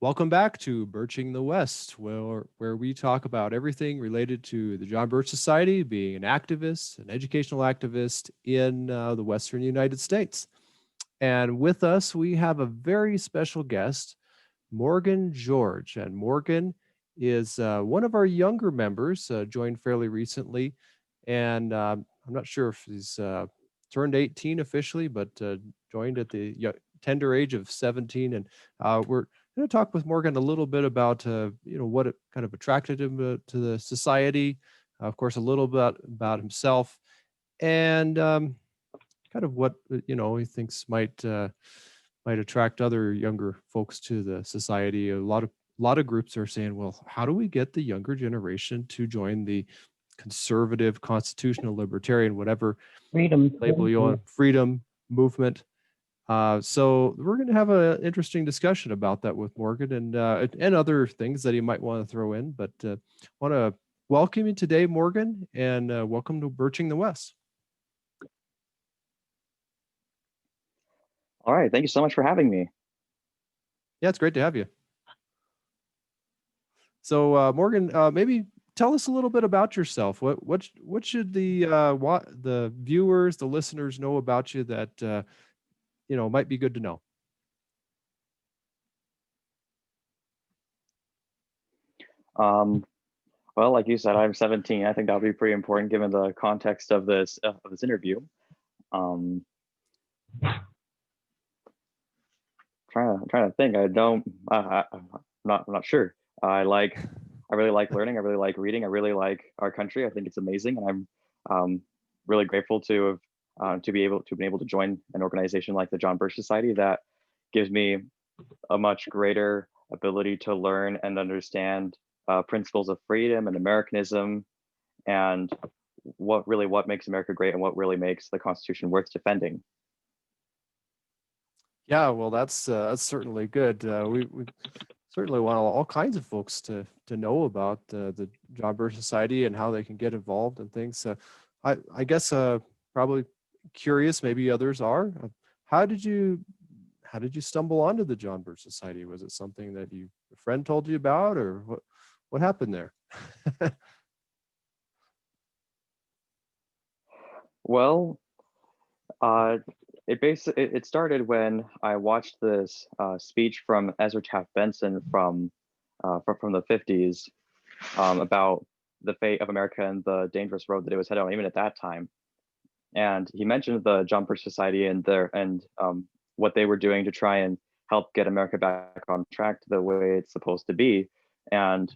Welcome back to Birching the West, where we talk about everything related to the John Birch Society, being an activist, an educational activist in the Western United States. And with us, we have a very special guest, Morgon George. And Morgon is one of our younger members, joined fairly recently. And I'm not sure if he's turned 18 officially, but joined at the tender age of 17. And we're going to talk with Morgon a little bit about, what it kind of attracted him to the society. Of course, a little bit about himself, and kind of what he thinks might attract other younger folks to the society. A lot of groups are saying, well, how do we get the younger generation to join the conservative, constitutional, libertarian, whatever Freedom. label you want, freedom movement? So we're going to have an interesting discussion about that with Morgon and other things that he might want to throw in. But want to welcome you today, Morgon, and welcome to Birching the West. All right. Thank you so much for having me. Yeah, it's great to have you. So Morgon, maybe tell us a little bit about yourself. What should the viewers, the listeners know about you that might be good to know? Well, like you said, I'm 17. I think that would be pretty important given the context of this interview. Trying to think. I'm not sure. I really like learning. I really like reading. I really like our country. I think it's amazing, and I'm really grateful to be able to join an organization like the John Birch Society that gives me a much greater ability to learn and understand principles of freedom and Americanism, and what makes America great and what really makes the Constitution worth defending. Yeah, well, that's certainly good. We certainly want all kinds of folks to know about the John Birch Society and how they can get involved and things. I guess probably curious, maybe others are. How did you stumble onto the John Birch Society? Was it something that a friend told you about, or what happened there? Well, it started when I watched this speech from Ezra Taft Benson from the 50s about the fate of America and the dangerous road that it was headed on, even at that time. And he mentioned the John Birch Society and what they were doing to try and help get America back on track to the way it's supposed to be. And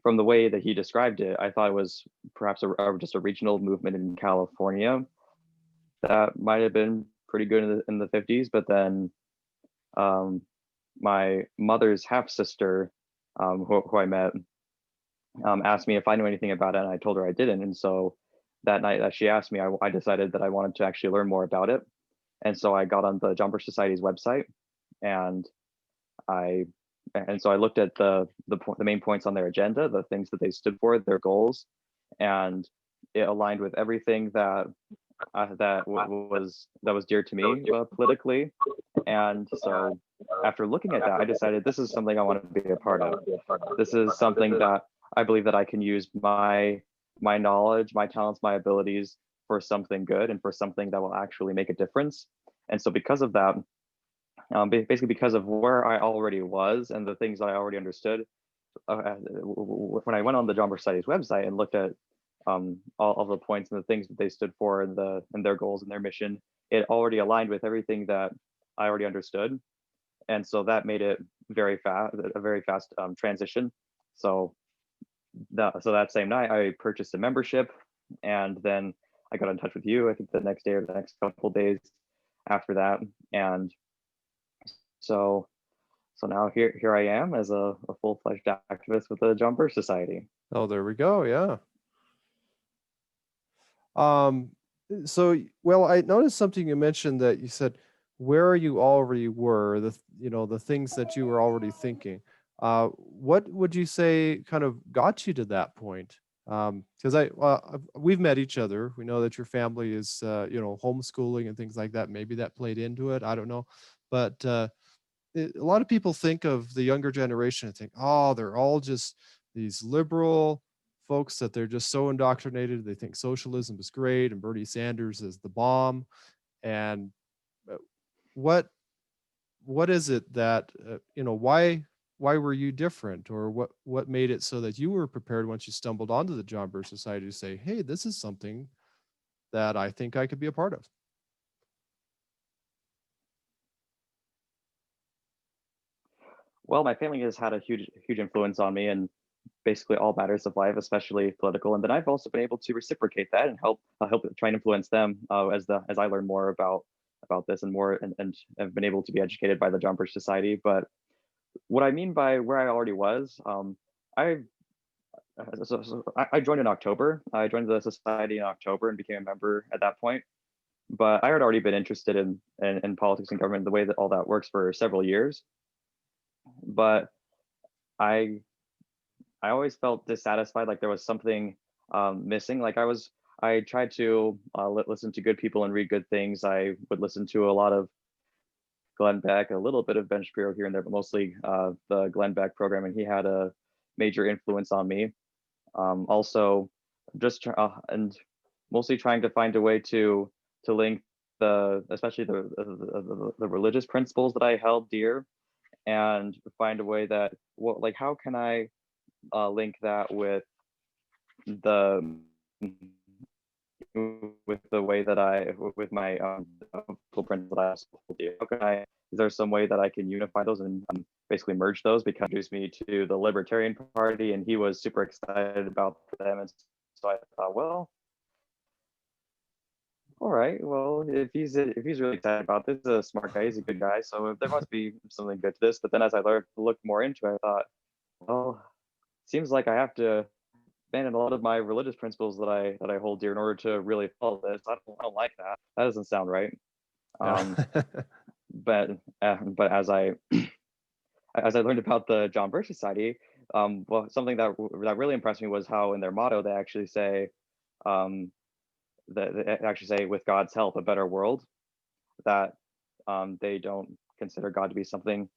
from the way that he described it, I thought it was perhaps just a regional movement in California that might have been pretty good in the 50s. But then my mother's half sister, who I met, asked me if I knew anything about it, and I told her I didn't. And so that night that she asked me, I decided that I wanted to actually learn more about it. And so I got on the John Birch Society's website, and so I looked at the main points on their agenda, the things that they stood for, their goals, and it aligned with everything that was dear to me politically. And so after looking at that, I decided this is something I want to be a part of. This is something that I believe that I can use my knowledge, my talents, my abilities for something good and for something that will actually make a difference. And so because of that, basically because of where I already was and the things that I already understood, when I went on the John Birch Society's website and looked at all of the points and the things that they stood for and their goals and their mission, it already aligned with everything that I already understood. And so that made it a very fast transition. So that same night, I purchased a membership, and then I got in touch with you, I think the next day or the next couple days after that. And so now here I am as a full-fledged activist with the John Birch Society. Oh, there we go. Yeah. So, well, I noticed something you mentioned, that you said where you already were, the things that you were already thinking. What would you say kind of got you to that point? Because we've met each other. We know that your family is, homeschooling and things like that. Maybe that played into it. I don't know. But a lot of people think of the younger generation and think, oh, they're all just these liberal folks that they're just so indoctrinated. They think socialism is great and Bernie Sanders is the bomb. And uh, what what is it that why were you different, or what made it so that you were prepared once you stumbled onto the John Birch Society to say, hey, this is something that I think I could be a part of? Well, my family has had a huge influence on me in basically all matters of life, especially political. And then I've also been able to reciprocate that and help try and influence them as I learn more about this and more and have been able to be educated by the John Birch Society. But what I mean by where I already was, I I joined in October. I joined the society in October and became a member at that point. But I had already been interested in politics and government, the way that all that works for several years. But I I always felt dissatisfied, like there was something missing. I tried to listen to good people and read good things. I would listen to a lot of Glenn Beck, a little bit of Ben Shapiro here and there, but mostly the Glenn Beck program, and he had a major influence on me. Also, and mostly trying to find a way to link especially the religious principles that I held dear, and find a way that like how can I link that the with the way that with my blueprint that I do. How can I? Is there some way that I can unify those and basically merge those? Because it introduced me to the Libertarian Party, and he was super excited about them, and so I thought, well, all right, well, if he's really excited about this, he's a smart guy, he's a good guy, so there must be something good to this. But then as I learned, looked more into it, I thought, well, seems like I have to abandon a lot of my religious principles that I hold dear in order to really follow this. I don't like that. That doesn't sound right. Yeah. Um, but as I learned about the John Birch Society, well, something that really impressed me was how in their motto they actually say um, with God's help a better world. That they don't consider God to be something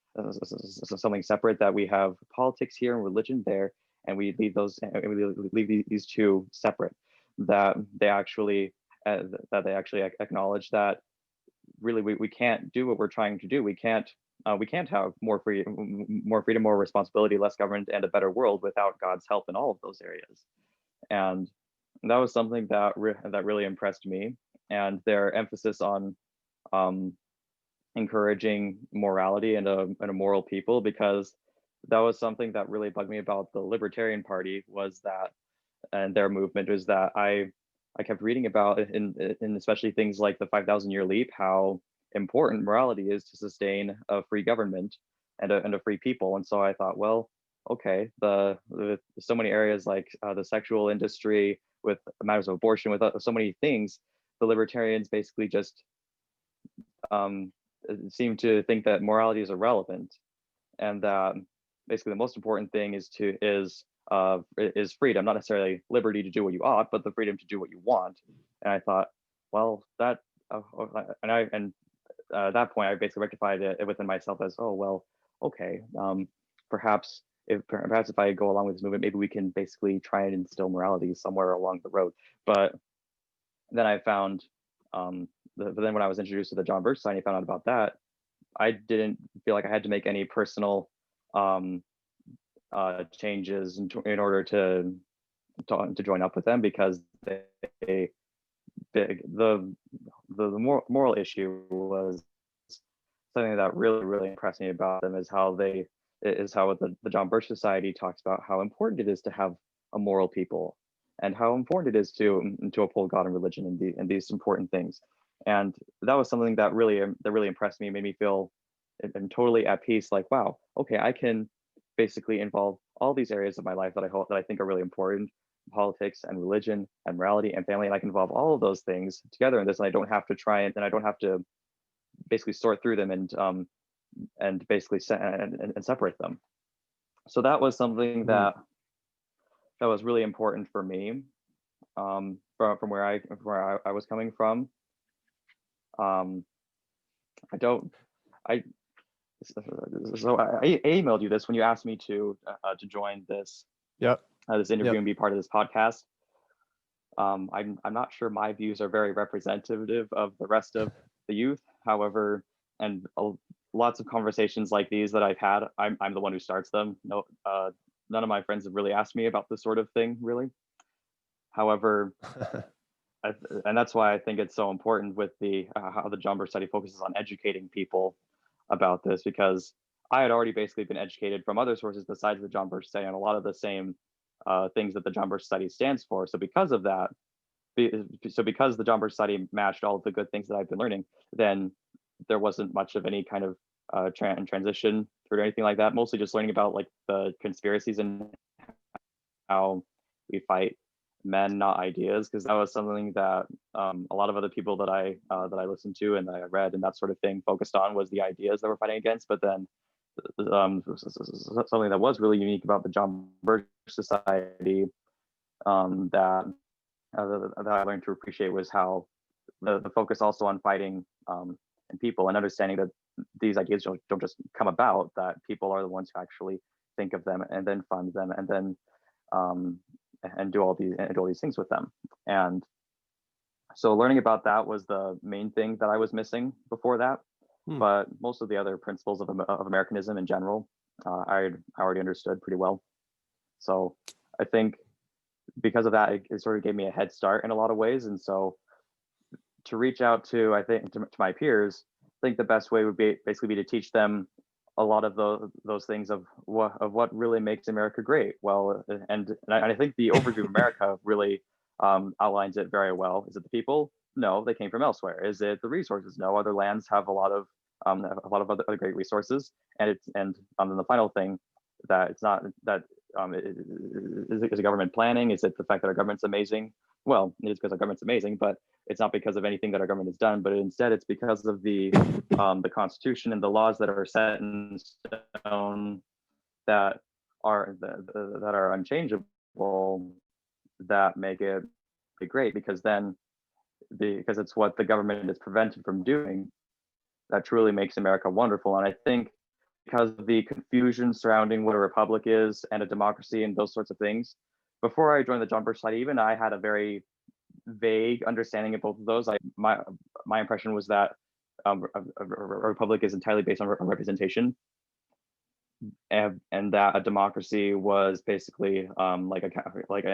separate. That we have politics here and religion there, and we leave these two separate. That they actually acknowledge that really we can't do what we're trying to do. We can't have more freedom, more responsibility, less government, and a better world without God's help in all of those areas. And that was something that really impressed me. And their emphasis on um, encouraging morality and a moral people, because that was something that really bugged me about the Libertarian Party, was that, and their movement, was that I kept reading about in especially things like the 5,000-year leap, how important morality is to sustain a free government and a free people. And so I thought, well, okay, the so many areas like the sexual industry, with matters of abortion, with so many things, the libertarians basically just um, seem to think that morality is irrelevant, and that basically the most important thing is freedom, not necessarily liberty to do what you ought, but the freedom to do what you want. And I thought, well, at that point, I basically rectified it within myself as, oh well, okay, perhaps if I go along with this movement, maybe we can basically try and instill morality somewhere along the road. But then I found, but then when I was introduced to the John Birch Society, I found out about that. I didn't feel like I had to make any personal um, changes in order to join up with them, because they the moral issue was something that really impressed me about them, is how the John Birch Society talks about how important it is to have a moral people, and how important it is to uphold God and religion and these important things. And that was something that really impressed me, made me feel and totally at peace. Like, wow, okay, I can basically involve all these areas of my life that I think are really important: politics and religion and morality and family, and I can involve all of those things together in this, and I don't have to I don't have to basically sort through them and basically and separate them. So that was something Mm. that was really important for me, from where I was coming from. Um, I don't I so I emailed you this when you asked me to join this Yep. this interview Yep. and be part of this podcast. I'm not sure my views are very representative of the rest of the youth. However, and lots of conversations like these that I've had, I'm the one who starts them. No, none of my friends have really asked me about this sort of thing, really. However, and that's why I think it's so important with the how the John Birch study focuses on educating people about this, because I had already basically been educated from other sources besides the John Birch study on a lot of the same things that the John Birch study stands for. So because of that, because the John Birch study matched all of the good things that I've been learning, then there wasn't much of any kind of transition through or anything like that. Mostly just learning about like the conspiracies and how we fight men, not ideas, because that was something that a lot of other people that I listened to and that I read and that sort of thing focused on was the ideas that we're fighting against. But then something that was really unique about the John Birch Society that I learned to appreciate was how the focus also on fighting and people and understanding that these ideas don't just come about, that people are the ones who actually think of them and then fund them and then and do all these things with them. And so learning about that was the main thing that I was missing before that. But most of the other principles of Americanism in general, I already understood pretty well. So I think because of that, it sort of gave me a head start in a lot of ways. And so to reach out to, I think, to my peers, I think the best way would be basically to teach them a lot of those things of what really makes America great. Well, and I think the overview of America really outlines it very well. Is it the people? No, they came from elsewhere. Is it the resources? No, other lands have a lot of other great resources. And then the final thing, that it's not that is a government planning? Is it the fact that our government's amazing? Well, it is because our government's amazing, but it's not because of anything that our government has done, but instead it's because of the Constitution and the laws that are set in stone that are unchangeable, that make it great. Because it's what the government is prevented from doing that truly makes America wonderful. And I think because of the confusion surrounding what a republic is and a democracy and those sorts of things, before I joined the John Birch Society, even I had a very vague understanding of both of those. My impression was that a republic is entirely based on representation, and that a democracy was basically like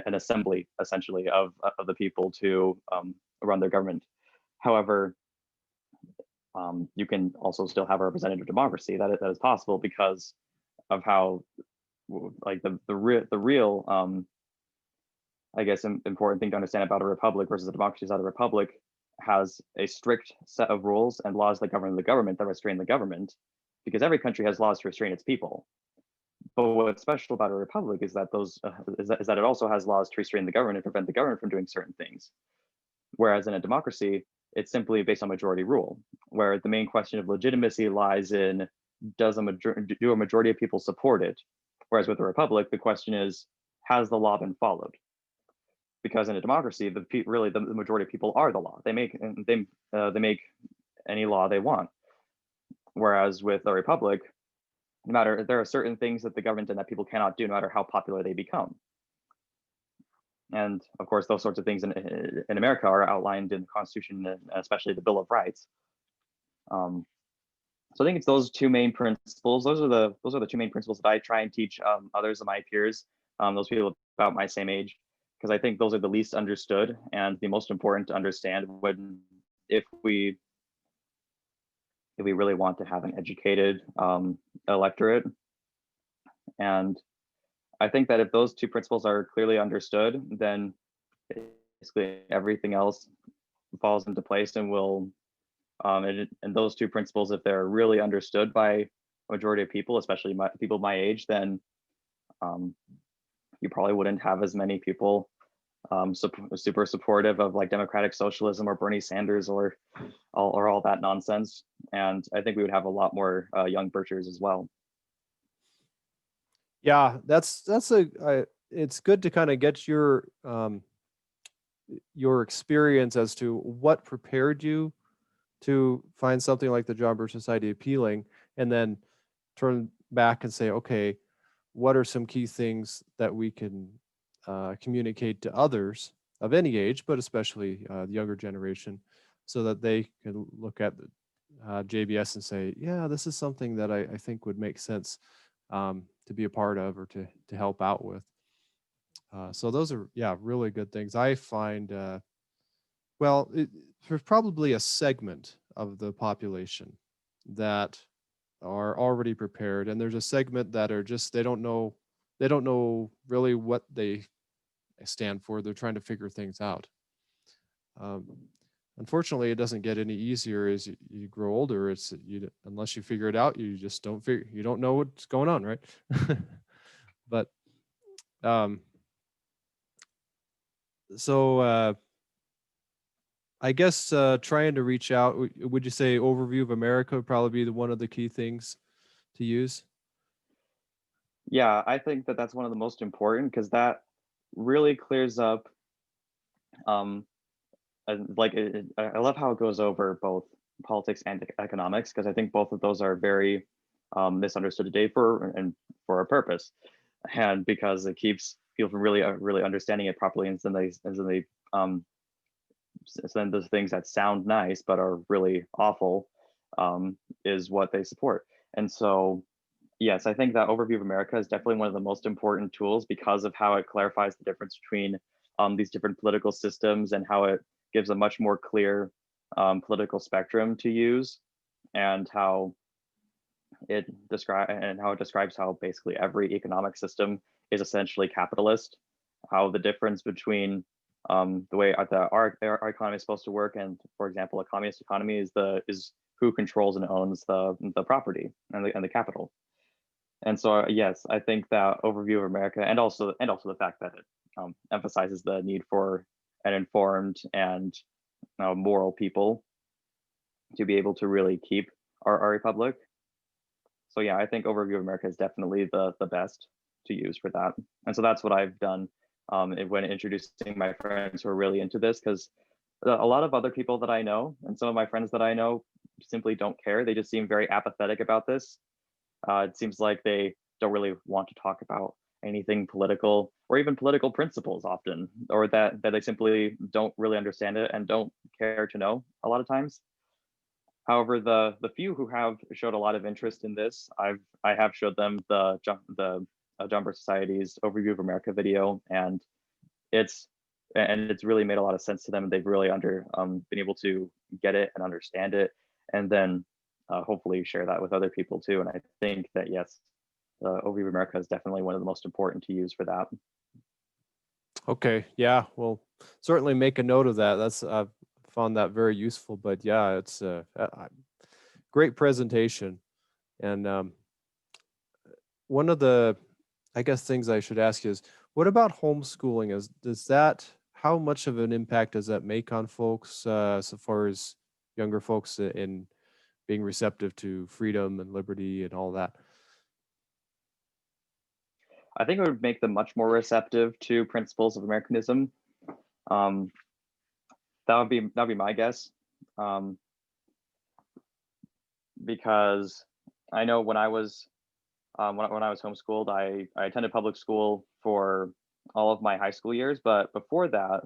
an assembly, essentially, of the people to run their government. However, you can also still have a representative democracy. That is possible because of how, like, the real I guess important thing to understand about a republic versus a democracy is that a republic has a strict set of rules and laws that govern the government, that restrain the government, because every country has laws to restrain its people. But what's special about a republic is that it also has laws to restrain the government and prevent the government from doing certain things. Whereas in a democracy, it's simply based on majority rule, where the main question of legitimacy lies in do a majority of people support it? Whereas with a republic, the question is, has the law been followed? Because in a democracy, the majority of people are the law. They make any law they want. Whereas with a republic, there are certain things that the government and that people cannot do, no matter how popular they become. And of course, those sorts of things in America are outlined in the Constitution, and especially the Bill of Rights. So I think it's those two main principles. Those are the two main principles that I try and teach others of my peers, those people about my same age, because I think those are the least understood and the most important to understand if we really want to have an educated electorate. And I think that if those two principles are clearly understood, then basically everything else falls into place and will and those two principles, if they're really understood by a majority of people, especially people my age, then you probably wouldn't have as many people super supportive of like democratic socialism or Bernie Sanders or all that nonsense. And I think we would have a lot more young Birchers as well. Yeah, it's good to kind of get your experience as to what prepared you to find something like the John Birch Society appealing, and then turn back and say, okay, what are some key things that we can communicate to others of any age, but especially the younger generation, so that they can look at the JBS and say, yeah, this is something that I think would make sense to be a part of or to help out with. So those are, yeah, really good things. I find, there's probably a segment of the population that are already prepared, and there's a segment that are just they don't know really what they stand for. They're trying to figure things out. Um, Unfortunately, it doesn't get any easier as you grow older. It's unless you figure it out, you just you don't know what's going on, right? But um, so I guess trying to reach out. Would you say overview of America would probably be one of the key things to use? Yeah, I think that that's one of the most important because that really clears up um and like I love how it goes over both politics and economics because I think both of those are very misunderstood today for a purpose, and because it keeps people from really understanding it properly, and then they then the things that sound nice but are really awful is what they support. And so yes, I think that overview of America is definitely one of the most important tools because of how it clarifies the difference between these different political systems and how it gives a much more clear political spectrum to use, and how it describes how basically every economic system is essentially capitalist. How the difference between the way our economy is supposed to work and, for example, a communist economy is who controls and owns the property and the capital. And so, yes, I think that overview of America, and also the fact that it emphasizes the need for an informed and moral people to be able to really keep our republic. So yeah, I think overview of America is definitely the best to use for that. And so that's what I've done when introducing my friends who are really into this, because a lot of other people that I know and some of my friends that I know simply don't care. They just seem very apathetic about this. It seems like they don't really want to talk about anything political or even political principles often, or that they simply don't really understand it and don't care to know a lot of times. However, the few who have showed a lot of interest in this, I have showed them the John Birch Society's Overview of America video, and it's it's really made a lot of sense to them. They've really been able to get it and understand it, and then hopefully share that with other people too. And I think that yes, Overview of America is definitely one of the most important to use for that. Okay, yeah, well, certainly make a note of that. That's I've found that very useful. But yeah, it's a great presentation. And one of the, I guess, things I should ask you is, what about homeschooling? Does that, how much of an impact does that make on folks, so far as younger folks in being receptive to freedom and liberty and all that? I think it would make them much more receptive to principles of Americanism. Um, that would be my guess, um, because I know when I was homeschooled, I attended public school for all of my high school years, but before that,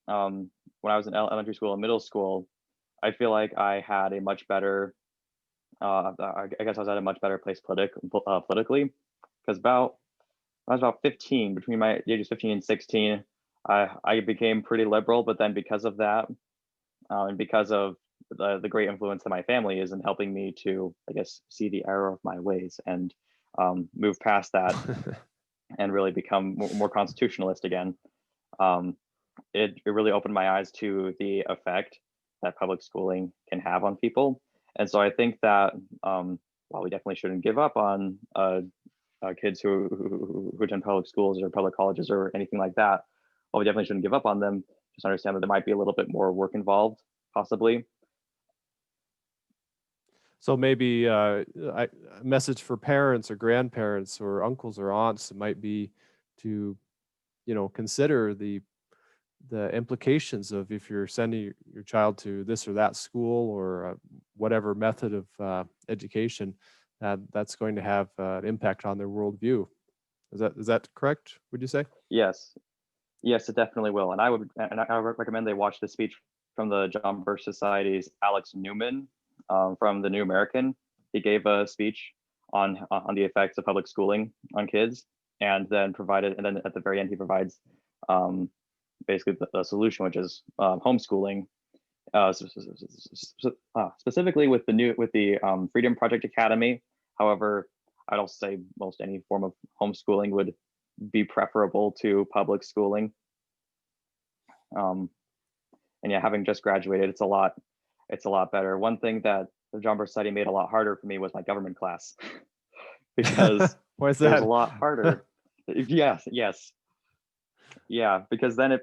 when I was in elementary school and middle school, I feel like I had a much better I guess I was at a much better place politically, because about I was about 15, between my ages 15 and 16, I became pretty liberal. But then because of that, and because of the great influence that my family is in helping me to, I guess, see the error of my ways and move past that and really become more constitutionalist again, um, it really opened my eyes to the effect that public schooling can have on people. And so I think that while we definitely shouldn't give up on kids who attend public schools or public colleges or anything like that, while we definitely shouldn't give up on them, just understand that there might be a little bit more work involved, possibly. So maybe a message for parents or grandparents or uncles or aunts might be to, consider the implications of if you're sending your child to this or that school or whatever method of education, that's going to have an impact on their worldview. Is that correct? Would you say? Yes, yes, it definitely will. And I would recommend they watch the speech from the John Birch Society's Alex Newman from the New American. He gave a speech on the effects of public schooling on kids, and then at the very end he provides um, basically the solution, which is homeschooling. Specifically with the Freedom Project Academy. However, I'd also say most any form of homeschooling would be preferable to public schooling. And yeah, having just graduated, it's a lot better. One thing that the John Birch Society made a lot harder for me was my government class because Why is it was that? a lot harder. Yes, yeah, because then I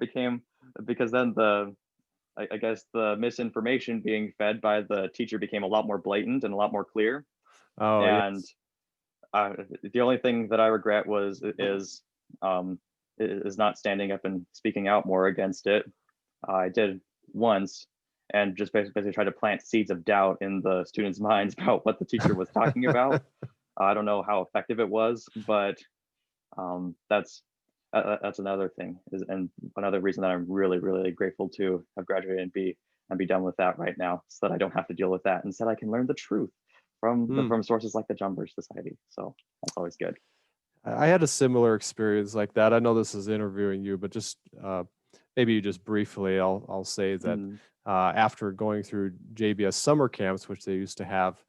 guess the misinformation being fed by the teacher became a lot more blatant and a lot more clear. Oh, And yes. the only thing that I regret um, is not standing up and speaking out more against it. I did once, and just basically tried to plant seeds of doubt in the students' minds about what the teacher was talking about. I don't know how effective it was, but that's another thing, and another reason that I'm really, really grateful to have graduated and be done with that right now, so that I don't have to deal with that. Instead, I can learn the truth Hmm. from sources like the John Birch Society. So that's always good. I had a similar experience like that. I know this is interviewing you, but just maybe just briefly, I'll say that Mm, after going through JBS summer camps, which they used to have,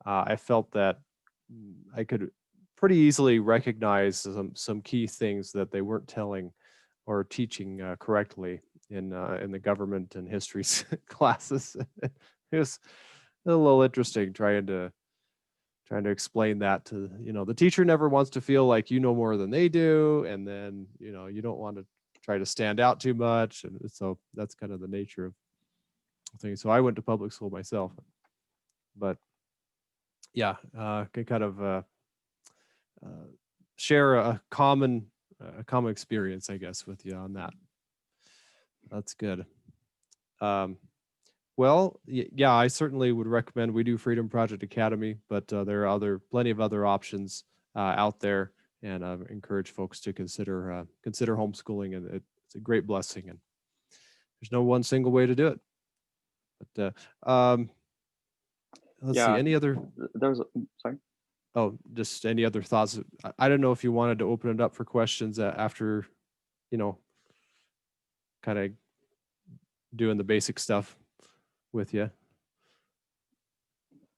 I felt that I could pretty easily recognize some key things that they weren't telling or teaching correctly in the government and history classes. It was a little interesting trying to explain that to, the teacher never wants to feel like you know more than they do, and then you don't want to try to stand out too much, and so that's kind of the nature of things. So I went to public school myself, but yeah, can kind of uh, share a common experience, I guess, with you on that. That's good. um, Well, yeah, I certainly would recommend we do Freedom Project Academy, but there are plenty of other options out there, and encourage folks to consider homeschooling, and it's a great blessing, and there's no one single way to do it. But let's see, yeah, any other? sorry. Oh, just any other thoughts? I don't know if you wanted to open it up for questions after, you know, kind of doing the basic stuff with you.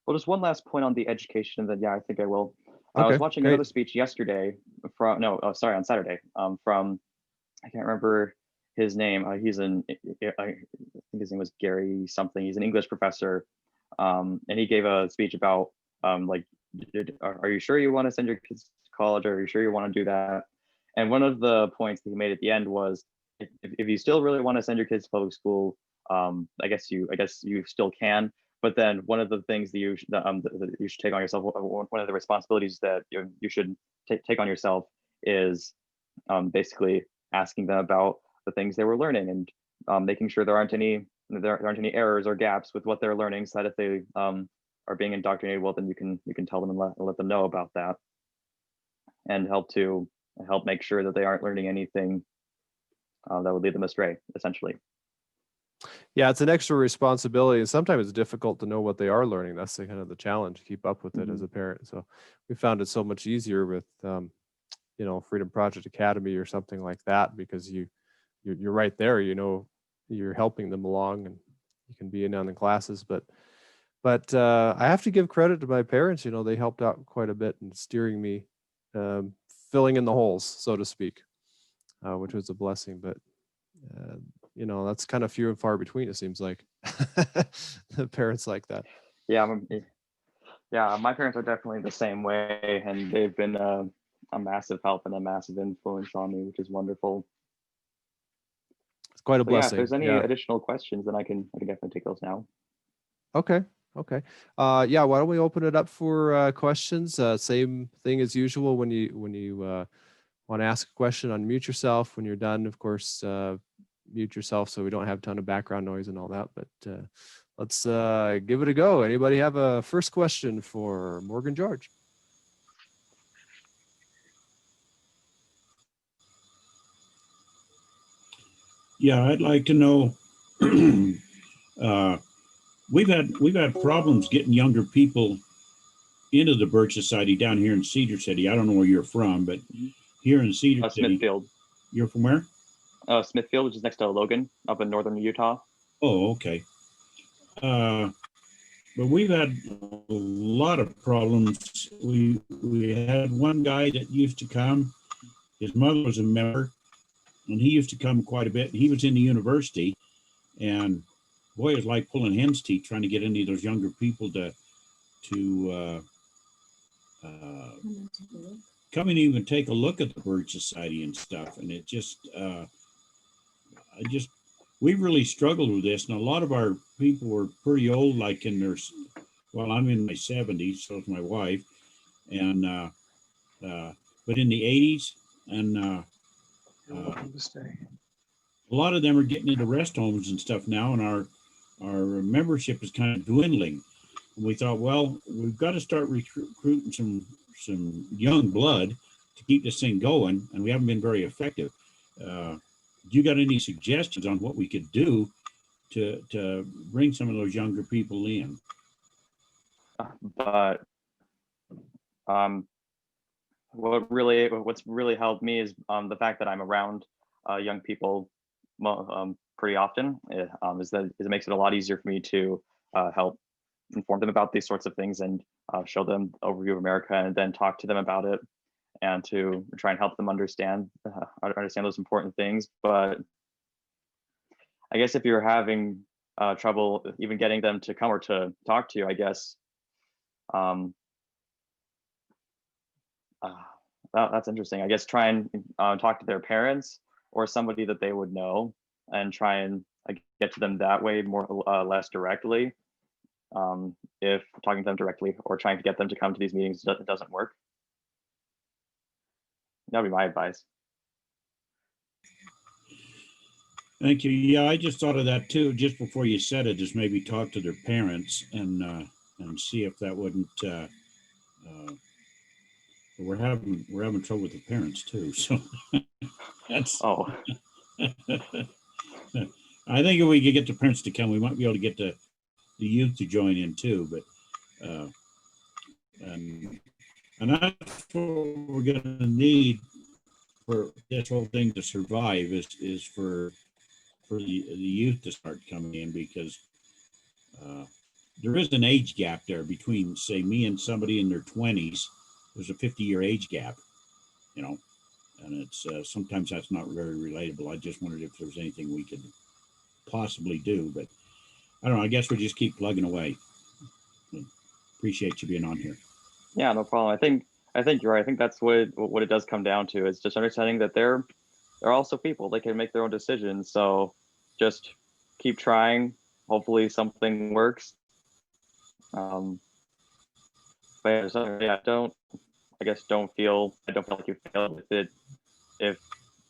Well, just one last point on the education, and then yeah, I think I will. I was Okay, watching great. another speech yesterday from no, oh, sorry, on Saturday, from I can't remember his name. I think his name was Gary something. He's an English professor, and he gave a speech about like, are you sure you want to send your kids to college? Or are you sure you want to do that? And one of the points that he made at the end was, if you still really want to send your kids to public school, I guess you still can. But then one of the things that you should take on yourself, one of the responsibilities that you should take on yourself is basically asking them about the things they were learning, and making sure there aren't any errors or gaps with what they're learning, so that if they are being indoctrinated, well, then you can tell them and let them know about that, and help make sure that they aren't learning anything that would lead them astray, essentially. Yeah, it's an extra responsibility, and sometimes it's difficult to know what they are learning. That's the kind of the challenge, to keep up with it as Hmm. a parent. So we found it so much easier with Freedom Project Academy or something like that, because you're right there. You're helping them along, and you can be in on the classes. But I have to give credit to my parents. They helped out quite a bit in steering me, um, filling in the holes, so to speak, which was a blessing. But uh, that's kind of few and far between, it seems like. The parents like that. Yeah, yeah, my parents are definitely the same way, and they've been a massive help and a massive influence on me, which is wonderful. It's quite a So yeah, if blessing. there's any Yeah. additional questions, then I can definitely take those now. Okay. Okay. Yeah. Why don't we open it up for questions? Same thing as usual. When you want to ask a question, unmute yourself. When you're done, of course, mute yourself so we don't have a ton of background noise and all that. But let's give it a go. Anybody have a first question for Morgan George? Yeah, I'd like to know. uh, we've had problems getting younger people into the Birch Society down here in Cedar City. I don't know where you're from, but here in Cedar City, Smithfield. you're from where? Smithfield, which is next to Logan, up in northern Utah. Oh, okay. But we've had a lot of problems. We had one guy that used to come. His mother was a member, and he used to come quite a bit. He was in the university, and boy, it was like pulling hen's teeth trying to get any of those younger people to come and even take a look at the Bird Society and stuff. And it just, we really struggled with this. And a lot of our people were pretty old, like in their, well, I'm in my 70s, so is my wife. And, but in the 80s, and a lot of them are getting into rest homes and stuff now. And our membership is kind of dwindling. And we thought, well, we've got to start recruiting some young blood to keep this thing going, and we haven't been very effective. You got any suggestions on what we could do to bring some of those younger people in? But what's really helped me is the fact that I'm around young people pretty often. Is that it makes it a lot easier for me to help inform them about these sorts of things and show them the overview of America, and then talk to them about it, and to try and help them understand those important things. But I guess if you're having trouble even getting them to come or to talk to you, I guess that's interesting. I guess try and talk to their parents or somebody that they would know, and try and get to them that way, more less directly. If talking to them directly or trying to get them to come to these meetings doesn't work. That'd be my advice. Thank you. Yeah, I just thought of that too, just before you said it, is maybe talk to their parents and see if that wouldn't. We're having trouble with the parents too, so that's. Oh. I think if we could get the parents to come, we might be able to get the youth to join in too. But and that's what we're going to need for this whole thing to survive is for the youth to start coming in, because there is an age gap there between, say, me and somebody in their 20s. There's a 50-year age gap, and it's sometimes that's not very relatable. I just wondered if there was anything we could possibly do, but I don't know. I guess we just keep plugging away. Appreciate you being on here. Yeah, no problem. I think you're right. I think that's what it does come down to, is just understanding that they're also people. They can make their own decisions. So just keep trying. Hopefully something works. But yeah, don't feel like you failed with it if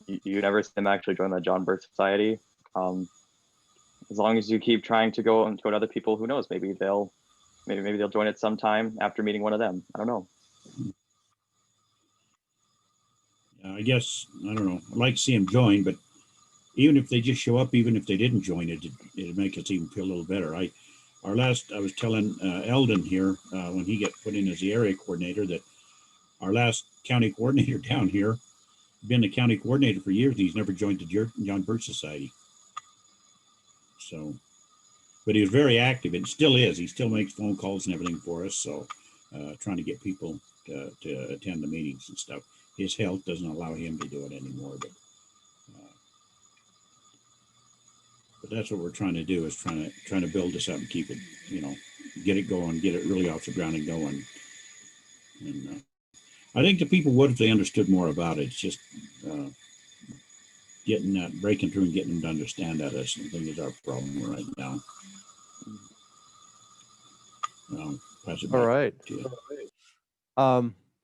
you never see them actually join the John Birch Society. As long as you keep trying to go to other people, who knows, maybe they'll join it sometime after meeting one of them. I don't know. I guess, I don't know. I'd like to see them join, but even if they just show up, even if they didn't join it, it'd make us even feel a little better. I was telling Eldon here when he got put in as the area coordinator, that our last county coordinator down here been the county coordinator for years. He's never joined the John Birch Society. So, but he was very active, and still is. He still makes phone calls and everything for us. So, trying to get people to attend the meetings and stuff. His health doesn't allow him to do it anymore, but that's what we're trying to do, is trying to build this up and keep it, get it going, get it really off the ground and going. And I think the people would if they understood more about it. It's just breaking through and getting them to understand that, I think, is our problem right now. All right.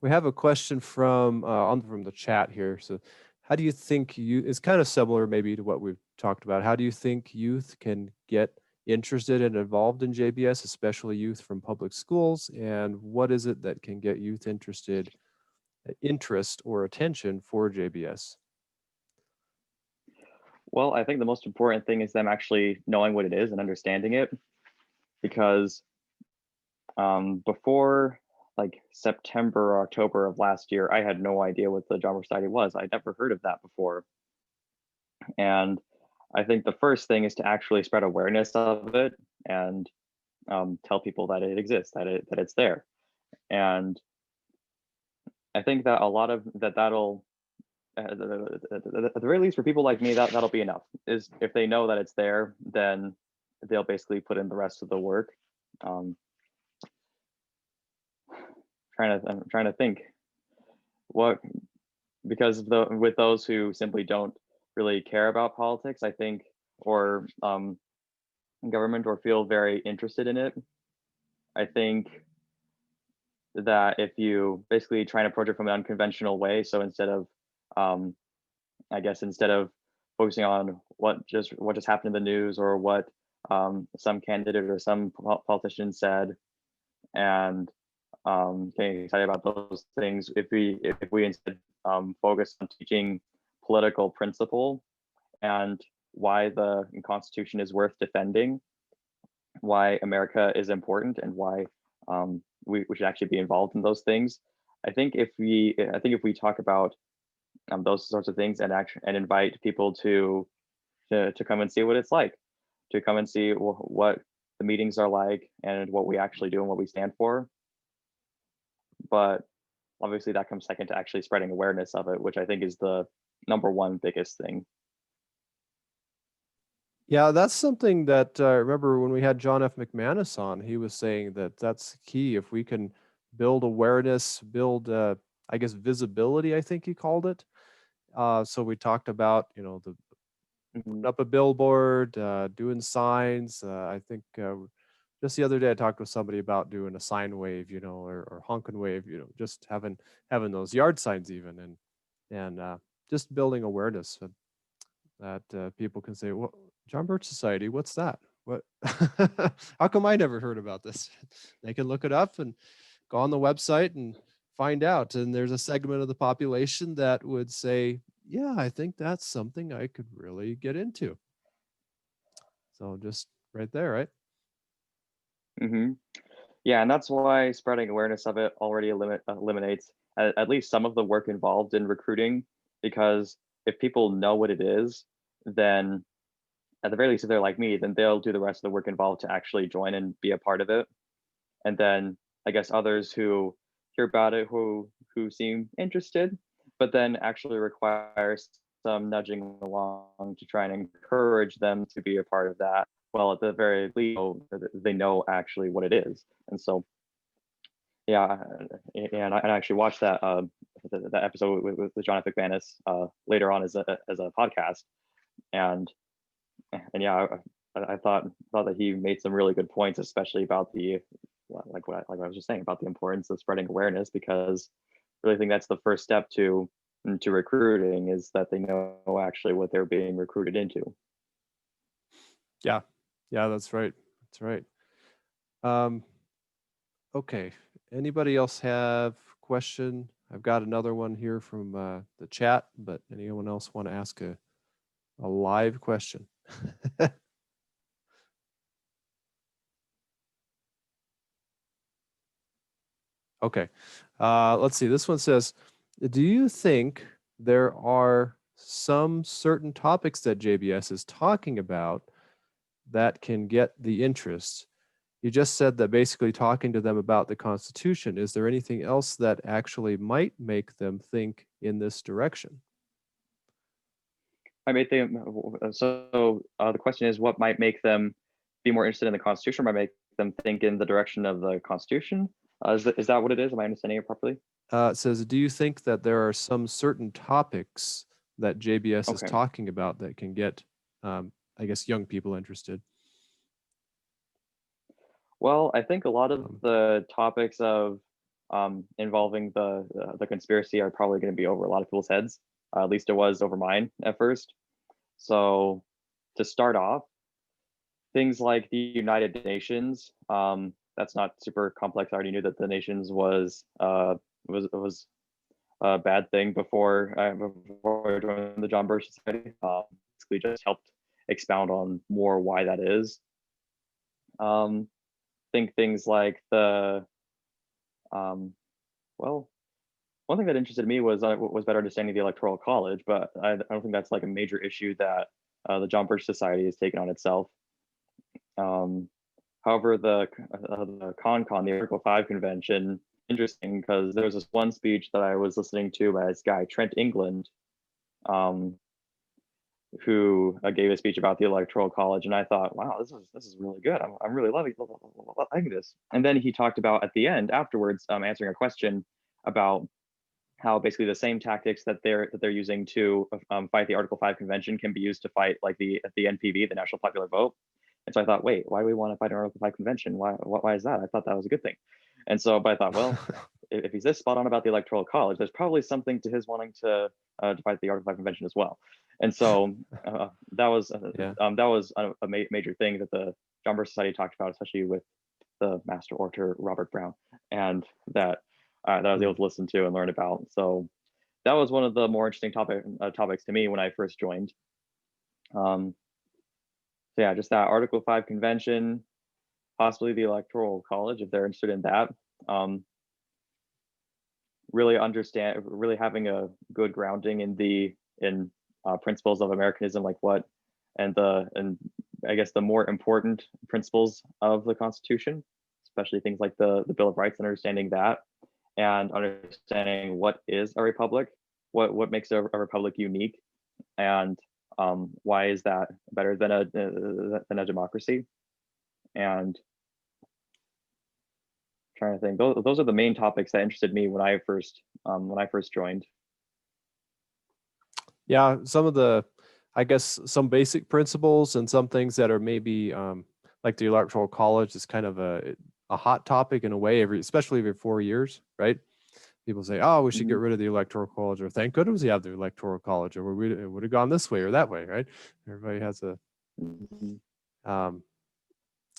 We have a question from the chat here. So how do you think it's kind of similar maybe to what we've talked about. How do you think youth can get interested and involved in JBS, especially youth from public schools? And what is it that can get youth interest or attention for JBS? Well, I think the most important thing is them actually knowing what it is and understanding it, because before like September or October of last year, I had no idea what the John Birch Society was. I'd never heard of that before. And I think the first thing is to actually spread awareness of it and tell people that it exists, that it's there. And I think that a lot of that'll at the very least for people like me, that'll be enough. Is if they know that it's there, then they'll basically put in the rest of the work. Um, I'm trying to think what, because with those who simply don't really care about politics, I think, or government, or feel very interested in it, I think that if you basically try and approach it from an unconventional way, so instead of um, I guess instead of focusing on what just happened in the news, or what some candidate or some politician said, and getting excited about those things, if we instead focus on teaching political principle and why the Constitution is worth defending, why America is important, and why we should actually be involved in those things. I think if we talk about those sorts of things, and invite people to come and see what it's like, to come and see what the meetings are like and what we actually do and what we stand for. But obviously that comes second to actually spreading awareness of it, which I think is the number one biggest thing. Yeah, that's something that I remember when we had John F. McManus on, he was saying that that's key. If we can build awareness, build, I guess, visibility, I think he called it. So we talked about, the Mhm. putting up a billboard, doing signs. I think just the other day I talked with somebody about doing a sine wave, or honkin' wave, just having those yard signs even, and just building awareness that people can say, "Well, John Birch Society, what's that? What? How come I never heard about this?" They can look it up and go on the website and find out. And there's a segment of the population that would say, "Yeah, I think that's something I could really get into." So just right there, right? Mhm. Yeah, and that's why spreading awareness of it already eliminates at least some of the work involved in recruiting, because if people know what it is, then at the very least, if they're like me, then they'll do the rest of the work involved to actually join and be a part of it. And then I guess others who hear about it, who seem interested, but then actually requires some nudging along to try and encourage them to be a part of that. Well, at the very least, they know actually what it is. And so, yeah, and I actually watched that episode with John F. McManus later on as a podcast, and yeah, I thought that he made some really good points, especially about the like I was just saying about the importance of spreading awareness, because I really think that's the first step to recruiting, is that they know actually what they're being recruited into. Yeah, yeah, that's right. That's right. Um, okay. Anybody else have question? I've got another one here from the chat, but anyone else want to ask a live question? Okay. Let's see. This one says, do you think there are some certain topics that JBS is talking about that can get the interest? You just said that basically talking to them about the Constitution. Is there anything else that actually might make them think in this direction? I made them so the question is, what might make them be more interested in the Constitution, or might make them think in the direction of the Constitution? Is that what it is? Am I understanding it properly? It says, do you think that there are some certain topics that JBS is Okay. talking about that can get, I guess, young people interested? Well, I think a lot of Um, the topics of involving the conspiracy are probably going to be over a lot of people's heads. At least it was over mine at first. So to start off, things like the United Nations, that's not super complex. I already knew that the nations was a bad thing before I joined the John Birch Society. basically just helped expound on more why that is. Think things like the well, one thing that interested me was better understanding the Electoral College, but I don't think that's like a major issue that the John Birch Society has taken on itself. However, the the Article 5 convention, interesting because there was this one speech that I was listening to by this guy, Trent England, um, who gave a speech about the Electoral College, and I thought, wow, this is really good. I'm really liking this. And then he talked about at the end, afterwards, answering a question about how basically the same tactics that they're using to fight the Article 5 convention can be used to fight like the NPV, the National Popular Vote. And so I thought, wait, why do we want to fight an Article 5 convention? Why is that? I thought that was a good thing. And so, but I thought, well, if he's this spot on about the Electoral College, there's probably something to his wanting to fight the Article 5 convention as well. And so that was a major thing that the John Birch Society talked about, especially with the master orator Robert Brown, and that I was able to listen to and learn about. So that was one of the more interesting topics to me when I first joined. So yeah, just that Article 5 convention, possibly the Electoral College if they're interested in that. Really having a good grounding in principles of Americanism, like what and I guess the more important principles of the Constitution, especially things like the Bill of Rights, and understanding that, and understanding what is a republic, what makes a republic unique, and why is that better than a democracy. And trying to think, those are the main topics that interested me when I first joined. Yeah, some of the, I guess, some basic principles and some things that are maybe like the Electoral College is kind of a hot topic in a way, especially every 4 years, right? People say, oh, we should get rid of the Electoral College, or thank goodness we have the Electoral College, or it would have gone this way or that way, right? Everybody has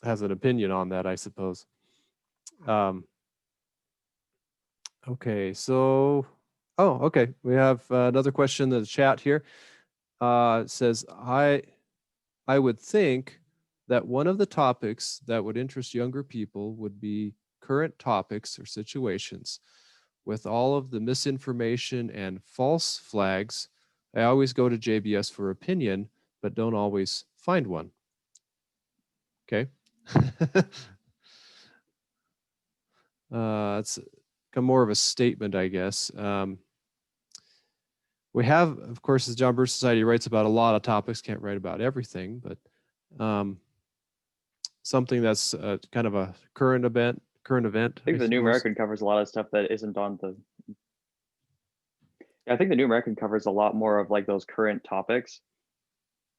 has an opinion on that, I suppose. Okay, so, okay. We have another question in the chat here. It says, I would think that one of the topics that would interest younger people would be current topics or situations. With all of the misinformation and false flags, I always go to JBS for opinion, but don't always find one. Okay. It's more of a statement, I guess. We have, of course, the John Birch Society writes about a lot of topics, can't write about everything, but something that's kind of a current event. I think the New American covers a lot of stuff that isn't on the. I think the New American covers a lot more of like those current topics.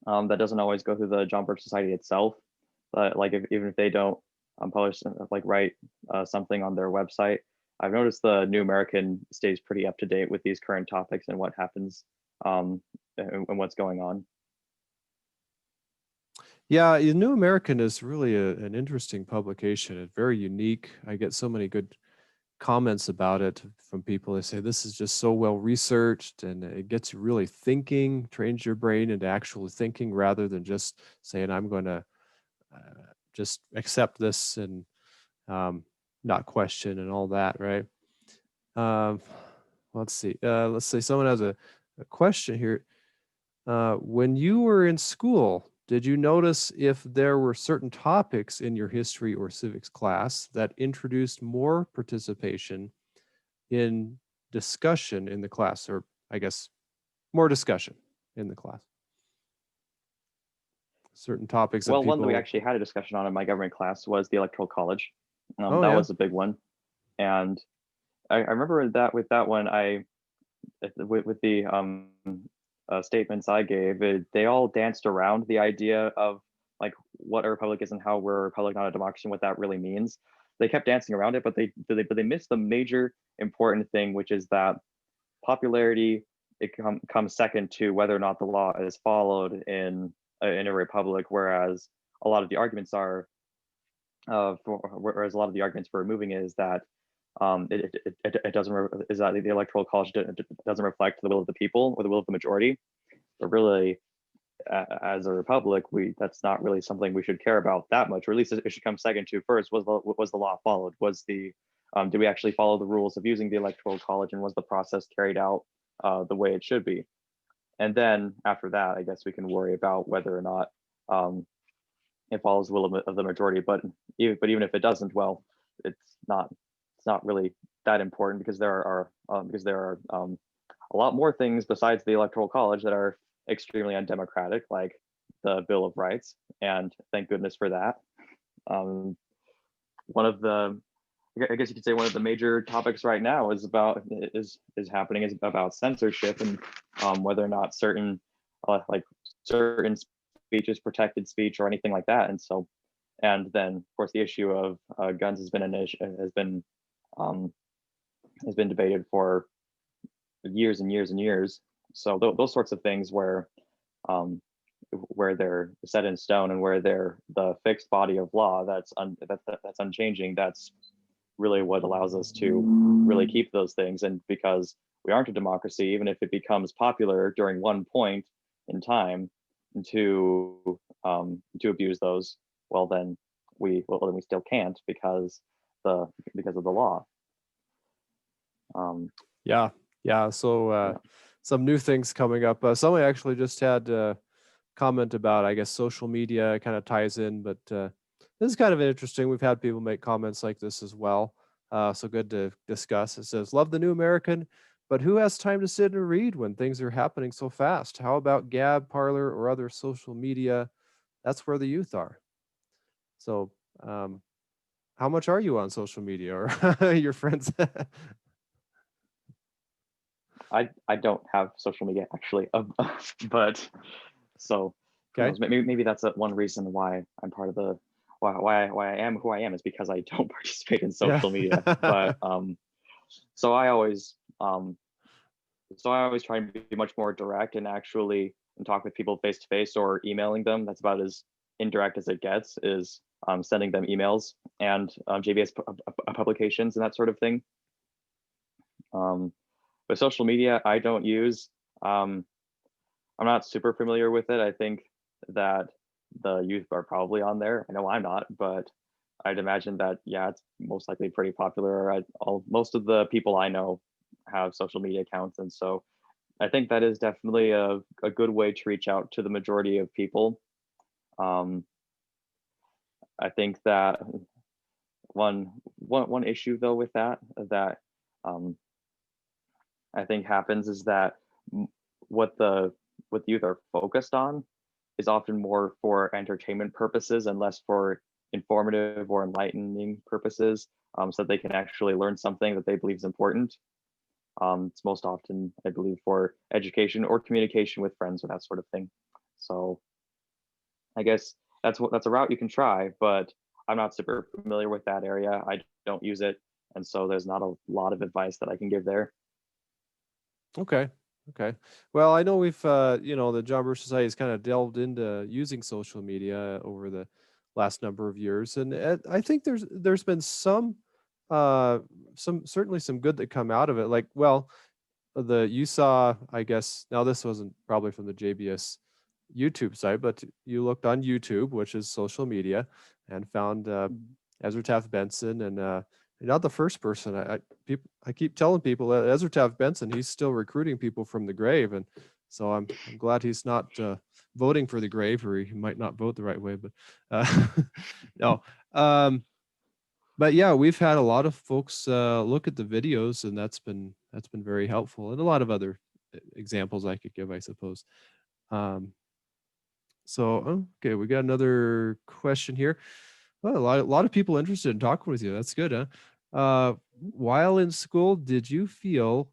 That doesn't always go through the John Birch Society itself, but like even if they don't publish write something on their website, I've noticed the New American stays pretty up to date with these current topics and what happens and what's going on. Yeah, the New American is really an interesting publication. It's very unique. I get so many good comments about it from people. They say this is just so well researched, and it gets you really thinking, trains your brain into actually thinking rather than just saying, I'm going to just accept this and not question and all that, right? Let's see. Let's say someone has a question here. When you were in school, did you notice if there were certain topics in your history or civics class that introduced more participation in discussion in the class, or I guess more discussion in the class? Certain topics that Well, people... one that we actually had a discussion on in my government class was the Electoral College. That yeah. was a big one. And I remember that with that one, with the statements I gave, they all danced around the idea of like what a republic is and how we're a republic, not a democracy, and what that really means. They kept dancing around it, but they missed the major important thing, which is that popularity comes second to whether or not the law is followed in a republic, whereas a lot of the arguments are whereas a lot of the arguments for removing it is that it doesn't is that the Electoral College doesn't reflect the will of the people or the will of the majority, but really as a republic, that's not really something we should care about that much, or at least it should come second to first. Was the law followed? Did we actually follow the rules of using the electoral college, and was the process carried out the way it should be? And then after that, I guess we can worry about whether or not it follows the will of the majority. But even if it doesn't, well, it's not really that important, because there are a lot more things besides the electoral college that are extremely undemocratic, like the Bill of Rights, and thank goodness for that. One of the, I guess you could say, one of the major topics right now is about censorship, and whether or not certain certain speech is protected speech or anything like that. And then of course the issue of guns has been debated for years and years and years. So those sorts of things where they're set in stone, and where they're the fixed body of law that's unchanging, that's really what allows us to really keep those things. And because we aren't a democracy, even if it becomes popular during one point in time to abuse those, then we still can't, because of the law. Yeah. So some new things coming up. Somebody actually just had a comment about, I guess, social media kind of ties in, but this is kind of interesting. We've had people make comments like this as well. So good to discuss. It says, love the New American, but who has time to sit and read when things are happening so fast? How about Gab, Parler, or other social media? That's where the youth are. So how much are you on social media, or your friends? I don't have social media actually, but so Okay. maybe that's one reason why I'm part of the why I am who I am, is because I don't participate in social media. But so I always try and be much more direct, and actually talk with people face to face, or emailing them. That's about as indirect as it gets, is sending them emails and JBS publications and that sort of thing. But social media I don't use. I'm not super familiar with it. I think that the youth are probably on there. I know I'm not, but I'd imagine that, yeah, it's most likely pretty popular. Most of the people I know have social media accounts, and so I think that is definitely a good way to reach out to the majority of people. I think that one issue though with that I think happens is that what the youth are focused on is often more for entertainment purposes and less for informative or enlightening purposes, so they can actually learn something that they believe is important. It's most often, I believe, for education or communication with friends or that sort of thing. So I guess that's a route you can try, but I'm not super familiar with that area. I don't use it, and so there's not a lot of advice that I can give there. Okay. Well, I know we've, the John Birch Society has kind of delved into using social media over the last number of years, and I think there's been some certainly some good that come out of it. Like, well, you saw, I guess, now this wasn't probably from the JBS YouTube site, but you looked on YouTube, which is social media, and found Ezra Taft Benson, and you're not the first person. I keep telling people that Ezra Taft Benson, he's still recruiting people from the grave, and so I'm glad he's not voting for the grave, or he might not vote the right way. But no. But yeah, we've had a lot of folks look at the videos, and that's been very helpful, and a lot of other examples I could give, I suppose. So okay, we got another question here. Well, a lot of people interested in talking with you. That's good, huh? While in school, did you feel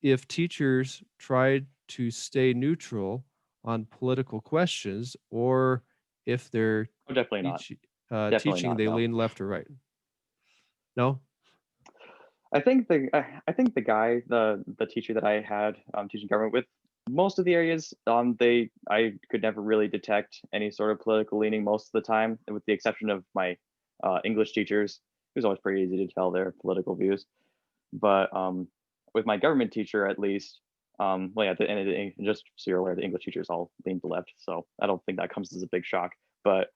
if teachers tried to stay neutral on political questions, or if they're Definitely not. Definitely teaching, not, they no. lean left or right? No? I think the guy, the teacher that I had teaching government with, most of the areas I could never really detect any sort of political leaning most of the time, with the exception of my English teachers. It was always pretty easy to tell their political views. But with my government teacher, at least, Well, yeah, and just so you're aware, the English teachers all leaned to the left, so I don't think that comes as a big shock. But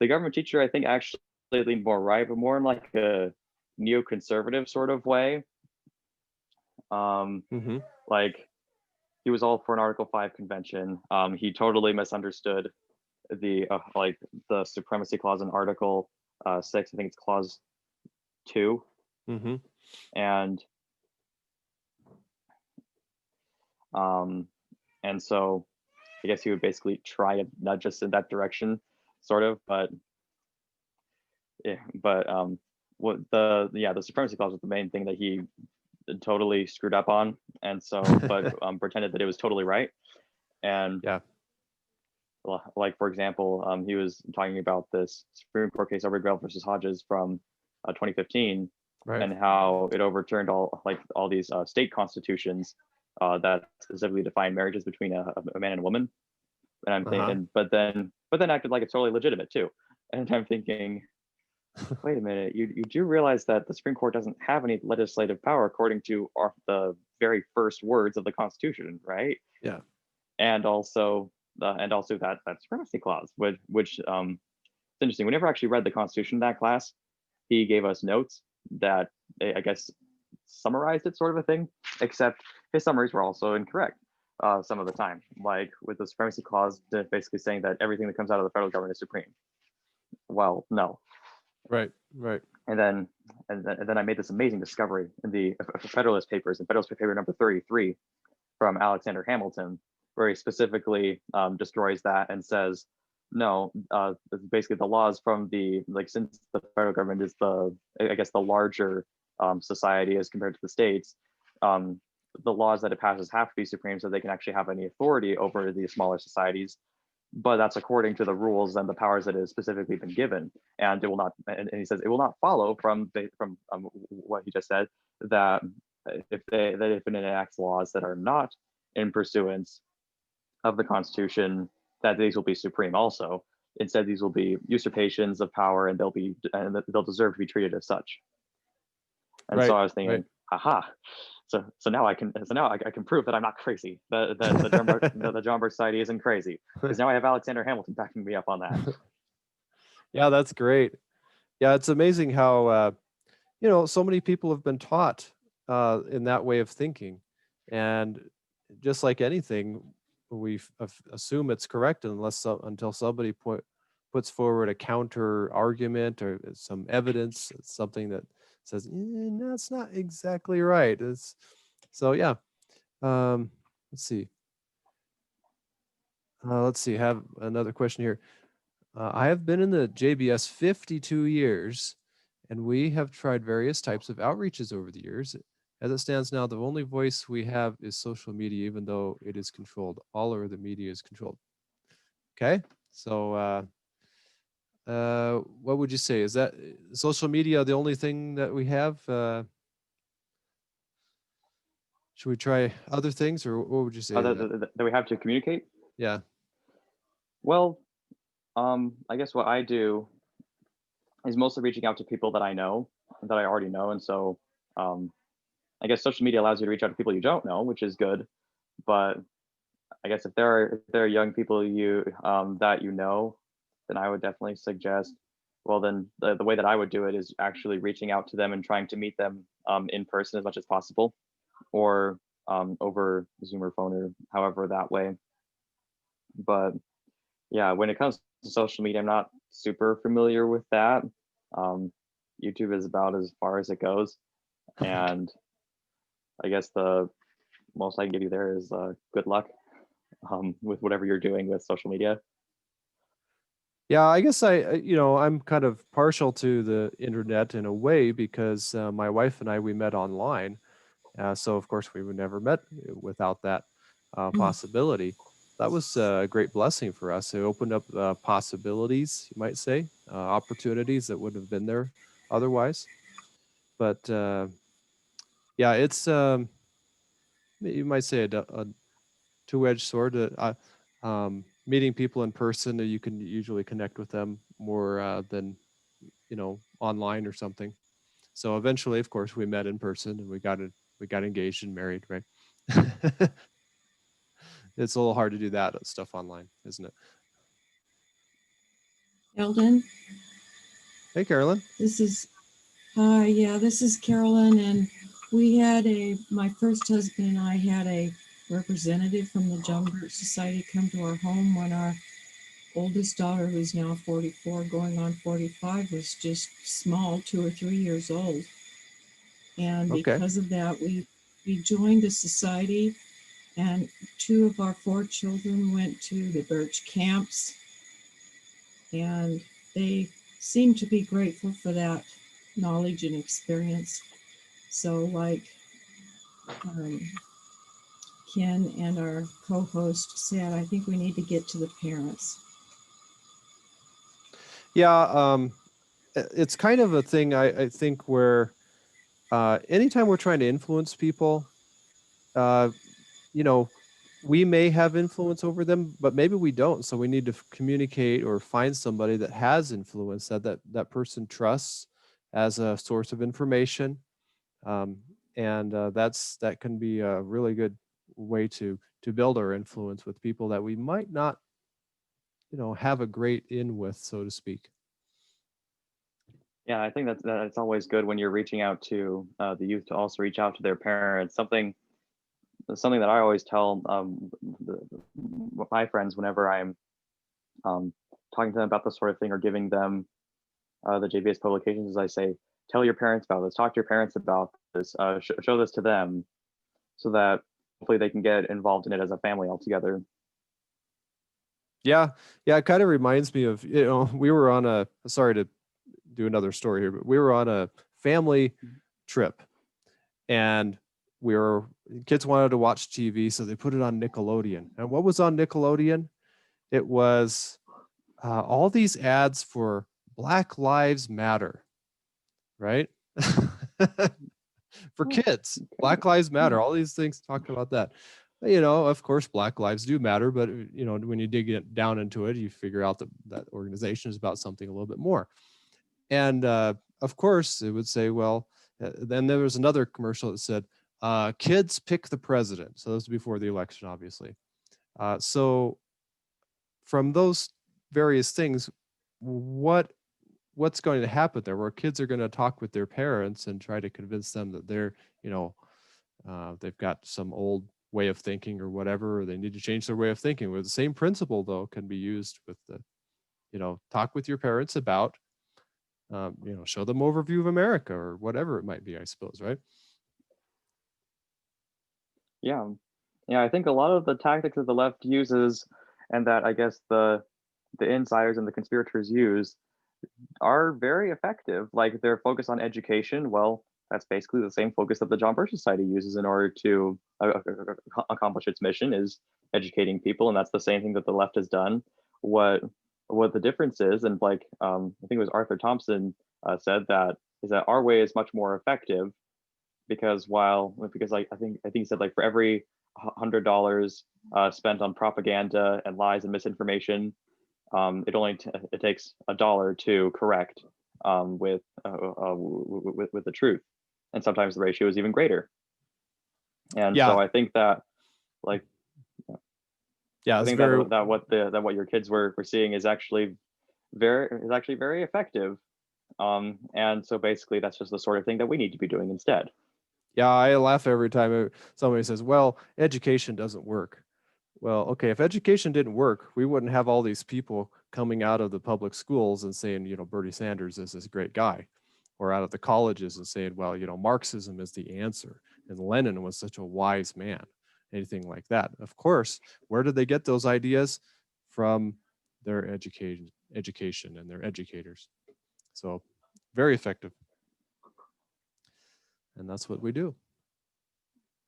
the government teacher, I think, actually leaned more right, but more in like a neoconservative sort of way. Um, Mm-hmm. like he was all for an Article 5 convention. He totally misunderstood the like the supremacy clause in Article 6. I think it's clause 2, Mm-hmm. and um, and so I guess he would basically try and nudge us in that direction, sort of. But yeah, but what the supremacy clause was the main thing that he totally screwed up on, and so but pretended that it was totally right. And Yeah. like for example, he was talking about this Supreme Court case Overgrell versus Hodges from 2015, Right. and how it overturned all these state constitutions that specifically define marriages between a man and a woman. And I'm Uh-huh. thinking, but then acted like it's totally legitimate too. And I'm thinking, wait a minute, you do realize that the Supreme Court doesn't have any legislative power according to the very first words of the Constitution, right? Yeah. And also that supremacy clause, which it's interesting. We never actually read the Constitution in that class. He gave us notes that I guess summarized it, sort of a thing. Except his summaries were also incorrect some of the time, like with the supremacy clause basically saying that everything that comes out of the federal government is supreme. Well, no. Right. Right. And then I made this amazing discovery in the Federalist Papers, in Federalist Paper number 33 from Alexander Hamilton, where he specifically destroys that and says, no, basically the laws from since the federal government is I guess the larger society as compared to the states, um, the laws that it passes have to be supreme so they can actually have any authority over the smaller societies. But that's according to the rules and the powers that has specifically been given. And it will not, and he says it will not follow from what he just said, that if it enacts laws that are not in pursuance of the Constitution, that these will be supreme also. Instead, these will be usurpations of power, and they'll deserve to be treated as such. And so Right. I was Right. thinking, aha. So now I can prove that I'm not crazy. The John Birch Society isn't crazy, because now I have Alexander Hamilton backing me up on that. Yeah, that's great. Yeah, it's amazing how so many people have been taught in that way of thinking, and just like anything, we assume it's correct until somebody puts forward a counter argument or some evidence, something that says that's not exactly right. So yeah. Um, let's see. Have another question here. I have been in the JBS 52 years, and we have tried various types of outreaches over the years. As it stands now, the only voice we have is social media, even though it is controlled. All of the media is controlled. Okay, so what would you say? Is that social media the only thing that we have? Should we try other things, or what would you say to that? That we have to communicate. Yeah. Well, I guess what I do is mostly reaching out to people that I know, that I already know, and so I guess social media allows you to reach out to people you don't know, which is good. But I guess if there are young people that you know, then I would definitely suggest. Well, then the way that I would do it is actually reaching out to them and trying to meet them in person as much as possible, or over Zoom or phone or however that way. But yeah, when it comes to social media, I'm not super familiar with that. Um, YouTube is about as far as it goes, and I guess the most I can give you there is good luck with whatever you're doing with social media. Yeah, I guess I'm kind of partial to the internet in a way because my wife and we met online. So, of course, we would never met without that possibility. That was a great blessing for us. It opened up possibilities, you might say, opportunities that wouldn't have been there otherwise. But yeah, it's, you might say, a two-edged sword. Meeting people in person, you can usually connect with them more than online or something. So eventually, of course, we met in person and we got engaged and married, right? it's a little hard to do that stuff online, isn't it? Eldon, Hey, Carolyn. this is, hi, yeah, this is Carolyn, and we had my first husband and I had a representative from the John Birch Society come to our home when our oldest daughter, who's now 44, going on 45, was just small, 2 or 3 years old. And Okay. because of that, we joined the society, and 2 of our 4 children went to the Birch camps, and they seemed to be grateful for that knowledge and experience. So, like Ken and our co-host said, I think we need to get to the parents. Yeah, it's kind of a thing I think where anytime we're trying to influence people, you know, we may have influence over them, but maybe we don't. So we need to communicate or find somebody that has influence that person trusts as a source of information, and that can be a really good way to build our influence with people that we might not, have a great in with, so to speak. Yeah, I think that's always good when you're reaching out to the youth to also reach out to their parents. Something that I always tell my friends whenever I'm talking to them about this sort of thing or giving them the JBS publications is I say, tell your parents about this, talk to your parents about this, show this to them so that hopefully they can get involved in it as a family altogether. Yeah, it kind of reminds me of, we were on a, sorry to do another story here, but we were on a family trip, and kids wanted to watch TV, so they put it on Nickelodeon. And what was on Nickelodeon? It was all these ads for Black Lives Matter, right? For kids, Black Lives Matter, all these things talking about that. Of course, Black lives do matter, but when you dig down into it, you figure out that organization is about something a little bit more. And of course, it would say, well, then there was another commercial that said, kids pick the president. So this was before the election, obviously. So from those various things, what's going to happen there, where kids are going to talk with their parents and try to convince them that they're, they've got some old way of thinking or whatever, or they need to change their way of thinking. Where the same principle, though, can be used with talk with your parents about, show them overview of America or whatever it might be, I suppose, right? Yeah. I think a lot of the tactics that the left uses, and that I guess the insiders and the conspirators use, are very effective. Like their focus on education, well, that's basically the same focus that the John Birch Society uses in order to accomplish its mission, is educating people, and that's the same thing that the left has done. What the difference is, and like I think it was Arthur Thompson said that, is that our way is much more effective because like I think he said, like, for every $100 spent on propaganda and lies and misinformation, it takes $1 to correct with the truth, and sometimes the ratio is even greater. And Yeah. so I think that, like, yeah, I think that what your kids were seeing is actually very effective. And so basically that's just the sort of thing that we need to be doing instead. Yeah, I laugh every time somebody says, well, education doesn't work. Well, okay, if education didn't work, we wouldn't have all these people coming out of the public schools and saying, Bernie Sanders is this great guy, or out of the colleges and saying, well, Marxism is the answer, and Lenin was such a wise man, anything like that. Of course, where did they get those ideas? From their education and their educators. So very effective. And that's what we do.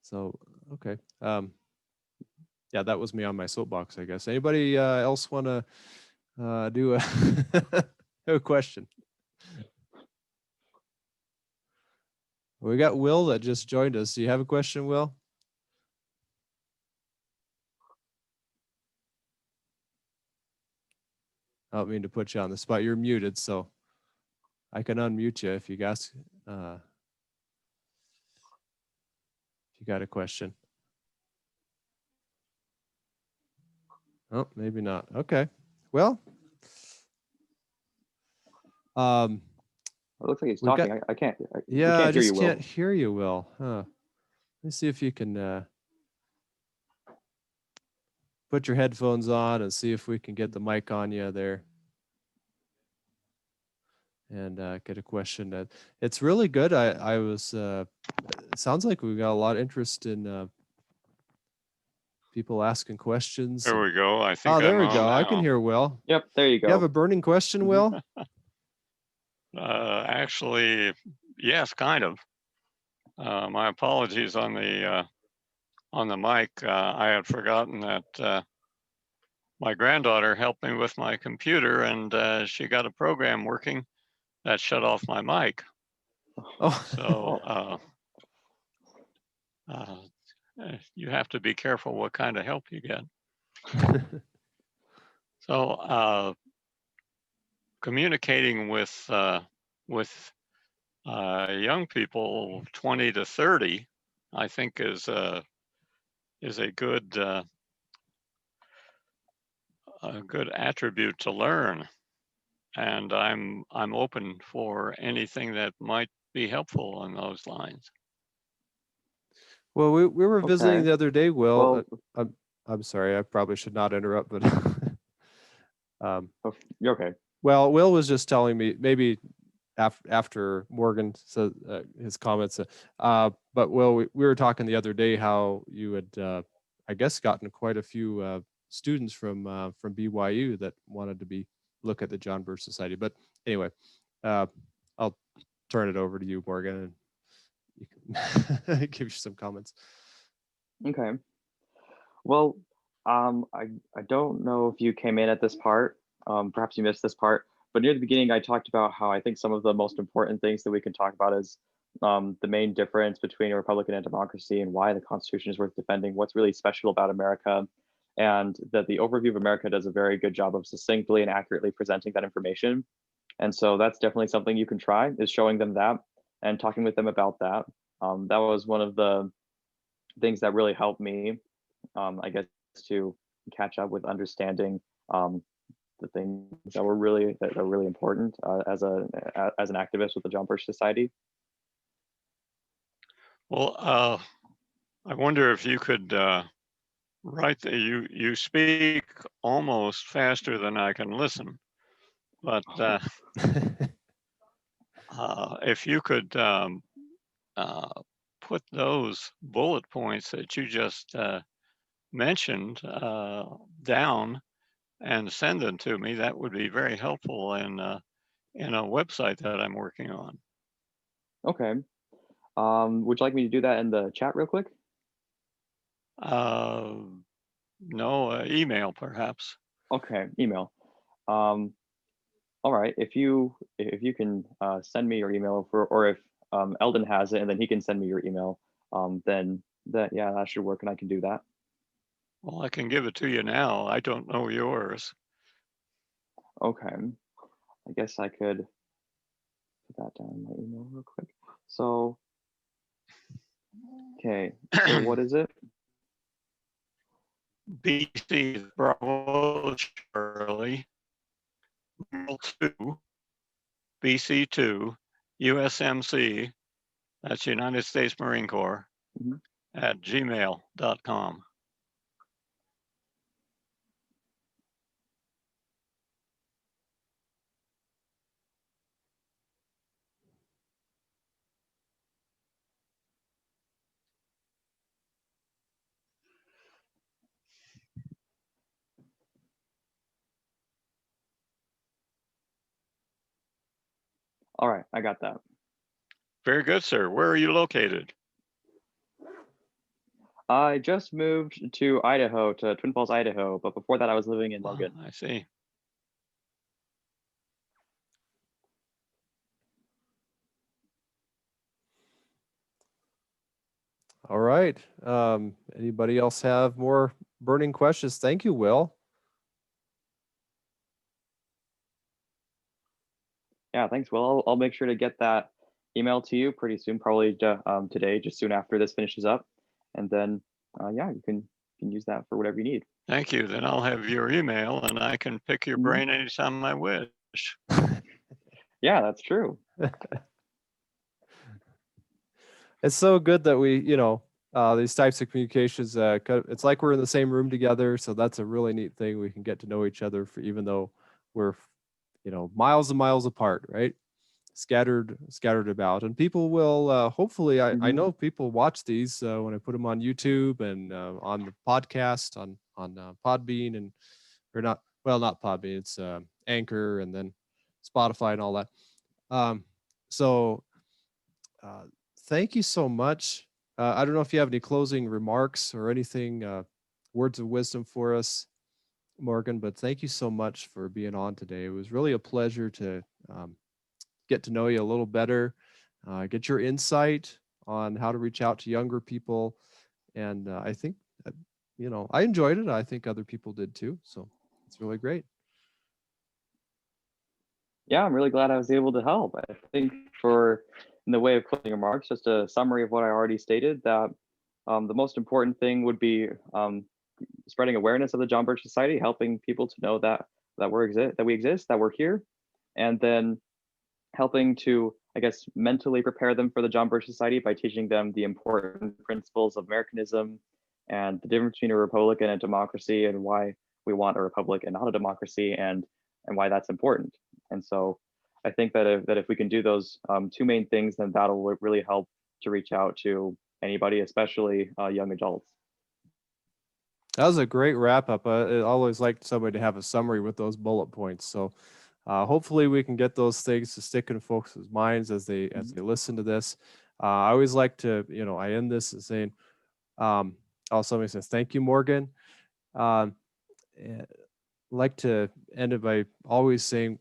So, okay. Yeah, that was me on my soapbox, I guess. Anybody else want to do a question? We got Will that just joined us. Do you have a question, Will? I don't mean to put you on the spot. You're muted, so I can unmute you if you guys if you got a question. Oh, maybe not. Okay. Well, um, It looks like he's we've got, talking. I can't. We yeah, I can't hear you, just Will. can't hear you, Will. Huh. Let me see if you can put your headphones on and see if we can get the mic on you there and get a question. It's really good. I was, it sounds like we've got a lot of interest in people asking questions. There And, we go. I think oh, there I'm we on go. I can now. hear Will. Yep, there you You have go. a burning question, Will? Actually, yes, kind of. My apologies on the mic. I had forgotten that my granddaughter helped me with my computer, and she got a program working that shut off my mic. Oh, So you have to be careful what kind of help you get. So communicating with young people 20 to 30, I think is a good attribute to learn, and I'm open for anything that might be helpful on those lines. well, we were visiting Okay. the other day, Will. Well, I'm sorry, I probably should not interrupt, but you're okay. well, Will was just telling me maybe after Morgan said his comments, but Will, we were talking the other day how you had, I guess, gotten quite a few students from BYU that wanted to look at the John Birch Society. But anyway, I'll turn it over to you, Morgan, and you can give you some comments. Okay. Well, I don't know if you came in at this part. Perhaps you missed this part, but near the beginning, I talked about how I think some of the most important things that we can talk about is the main difference between a republic and a democracy and why the Constitution is worth defending, what's really special about America, and that the overview of America does a very good job of succinctly and accurately presenting that information. And so that's definitely something you can try, is showing them that and talking with them about that. That was one of the things that really helped me, I guess, to catch up with understanding the things that were really important as an activist with the John Birch Society. Well, I wonder if you could write that you speak almost faster than I can listen, but if you could put those bullet points that you just mentioned down and send them to me, that would be very helpful in a website that I'm working on. Okay. Would you like me to do that in the chat real quick? No, email perhaps. Okay, email. All right. If you can send me your email, or if Eldon has it, and then he can send me your email, then that should work, and I can do that. Well, I can give it to you now. I don't know yours. Okay. I guess I could put that down in my email real quick. So, okay. So what is it? BC Bravo Charlie 2 BC2 USMC, that's United States Marine Corps, at gmail.com. All right, I got that. Very good, sir. Where are you located? I just moved to Idaho, to Twin Falls, Idaho, but before that I was living in Logan. I see. All right. Anybody else have more burning questions? Thank you, Will. Yeah, thanks, Will. I'll make sure to get that email to you pretty soon, probably today, just soon after this finishes up. And then, yeah, you can can use that for whatever you need. Thank you. Then I'll have your email and I can pick your Mhm. brain anytime I wish. Yeah, that's true. It's so good that we, these types of communications, it's like we're in the same room together. So that's a really neat thing. We can get to know each other for even though we're, miles and miles apart, right? Scattered about. And people will, hopefully, I Mhm. know people watch these when I put them on YouTube and on the podcast on Podbean or not, well, not Podbean, it's Anchor and then Spotify and all that. So thank you so much. I don't know if you have any closing remarks or anything, words of wisdom for us, Morgan, but thank you so much for being on today. It was really a pleasure to get to know you a little better, get your insight on how to reach out to younger people. And I think, I enjoyed it. I think other people did too. So it's really great. Yeah, I'm really glad I was able to help. I think in the way of closing remarks, just a summary of what I already stated, that the most important thing would be spreading awareness of the John Birch Society, helping people to know that we exist, that we're here, and then helping to, I guess, mentally prepare them for the John Birch Society by teaching them the important principles of Americanism and the difference between a republic and a democracy, and why we want a republic and not a democracy, and why that's important. And so I think that if we can do those two main things, then that'll really help to reach out to anybody, especially young adults. That was a great wrap up. I always like somebody to have a summary with those bullet points. So hopefully we can get those things to stick in folks' minds as they listen to this. I always like to, I end this as saying, somebody says, thank you, Morgan. Like to end it by always saying,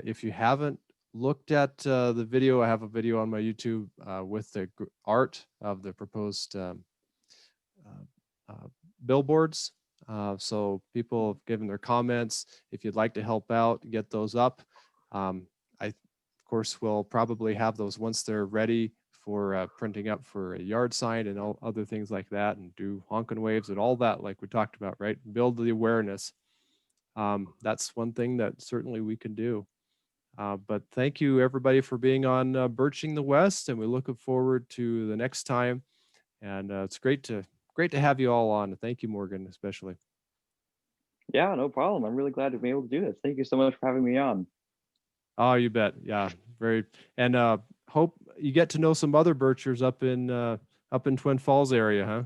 if you haven't looked at the video, I have a video on my YouTube with the art of the proposed billboards. So people have given their comments. If you'd like to help out, get those up. I, of course, will probably have those once they're ready for printing up for a yard sign and all other things like that, and do honking waves and all that, like we talked about, right? Build the awareness. That's one thing that certainly we can do. But thank you everybody for being on Birching the West, and we're looking forward to the next time. And it's great to have you all on. Thank you, Morgan, especially. Yeah, no problem. I'm really glad to be able to do this. Thank you so much for having me on. Oh, you bet. Yeah, and hope you get to know some other Birchers up in Twin Falls area, huh?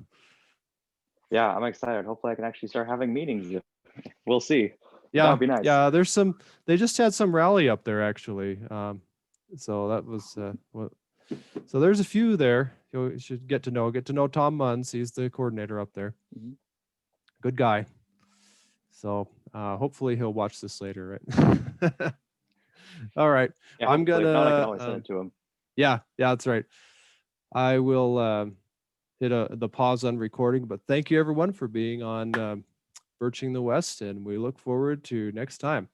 Yeah, I'm excited. Hopefully I can actually start having meetings. We'll see. Yeah, That would be nice. Yeah, they just had some rally up there actually. So that was so there's a few there. You should get to know Tom Munns. He's the coordinator up there. Mhm. Good guy. So hopefully he'll watch this later, right? All right. Yeah, I'm hopefully. If not, I can gonna always send it to him. yeah, that's right. I will hit the pause on recording, but thank you everyone for being on Birching the West, and we look forward to next time.